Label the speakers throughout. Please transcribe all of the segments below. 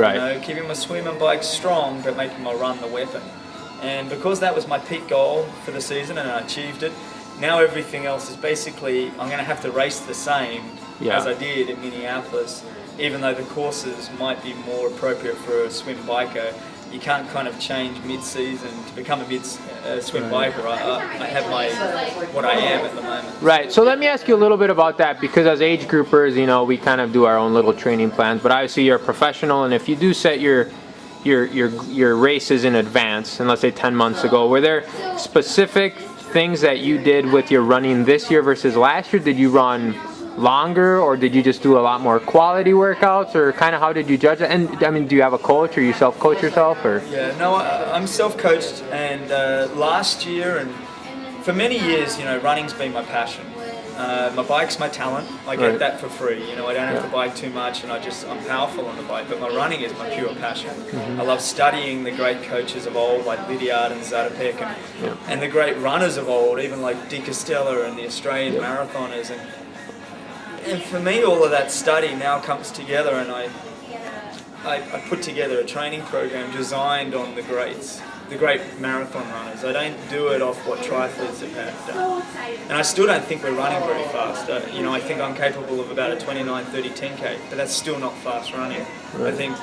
Speaker 1: Right.
Speaker 2: You know, keeping my swim and bike strong, but making my run the weapon. And because that was my peak goal for the season and I achieved it, now everything else is basically, I'm going to have to race the same as I did in Minneapolis, even though the courses might be more appropriate for a swim biker. You can't kind of change mid-season to become a swim biker. I have what I am at the moment.
Speaker 1: Right. So let me ask you a little bit about that, because as age groupers, you know, we kind of do our own little training plans. But obviously, you're a professional, and if you do set your races in advance, and let's say 10 months ago, were there specific things that you did with your running this year versus last year? Did you run longer, or did you just do a lot more quality workouts, or kind of how did you judge it? And I mean, do you have a coach, or you self-coach yourself, or?
Speaker 2: Yeah, no, I'm self-coached, and last year and for many years, you know, running's been my passion. My bike's my talent. I get that for free. You know, I don't have to bike too much, and I'm powerful on the bike. But my running is my pure passion. I love studying the great coaches of old, like Lydiard and Zatopek, and the great runners of old, even like Di Castella and the Australian marathoners. And for me, all of that study now comes together, and I put together a training program designed on the greats, the great marathon runners. I don't do it off what triathletes have done. And I still don't think we're running very fast. You know, I think I'm capable of about a 29, 30, 10K, but that's still not fast running. I think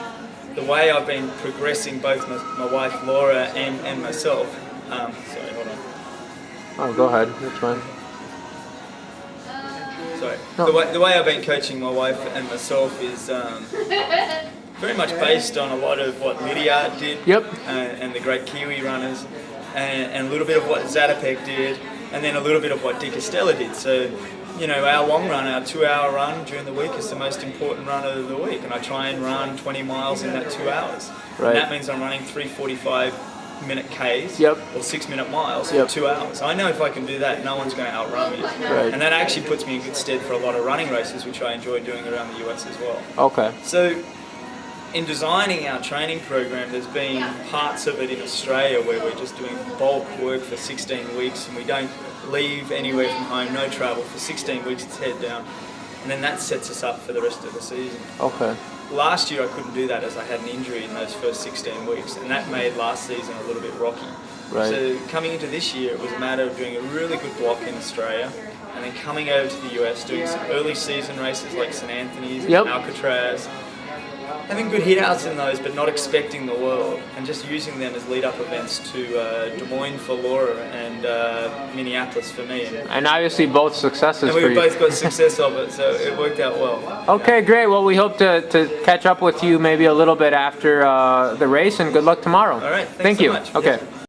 Speaker 2: the way I've been progressing, both my wife Laura and myself, sorry, hold on.
Speaker 1: Oh, go ahead, that's fine.
Speaker 2: Sorry. No. The way I've been coaching my wife and myself is very much based on a lot of what Lydiard did, and the great Kiwi runners, and a little bit of what Zatopek did, and then a little bit of what Di Castella did. So, you know, our long run, our 2-hour run during the week is the most important run of the week, and I try and run 20 miles in that 2 hours. And that means I'm running 3:45-minute Ks or 6-minute miles for 2 hours. I know if I can do that, no one's going to outrun me. And that actually puts me in good stead for a lot of running races, which I enjoy doing around the US as well.
Speaker 1: Okay.
Speaker 2: So in designing our training program, there's been parts of it in Australia where we're just doing bulk work for 16 weeks and we don't leave anywhere from home, no travel. For 16 weeks, it's head down. And then that sets us up for the rest of the season.
Speaker 1: Okay.
Speaker 2: Last year I couldn't do that as I had an injury in those first 16 weeks, and that made last season a little bit rocky. So coming into this year, it was a matter of doing a really good block in Australia, and then coming over to the US, doing some early season races like St. Anthony's and Alcatraz, having good hit-outs in those, but not expecting the world, and just using them as lead-up events to Des Moines for Laura and Minneapolis for me.
Speaker 1: And obviously both successes for you.
Speaker 2: And we both got success of it, so it worked out well.
Speaker 1: Okay, great. Well, we hope to catch up with you maybe a little bit after the race, and good luck tomorrow.
Speaker 2: All right, thanks so much.
Speaker 1: Okay.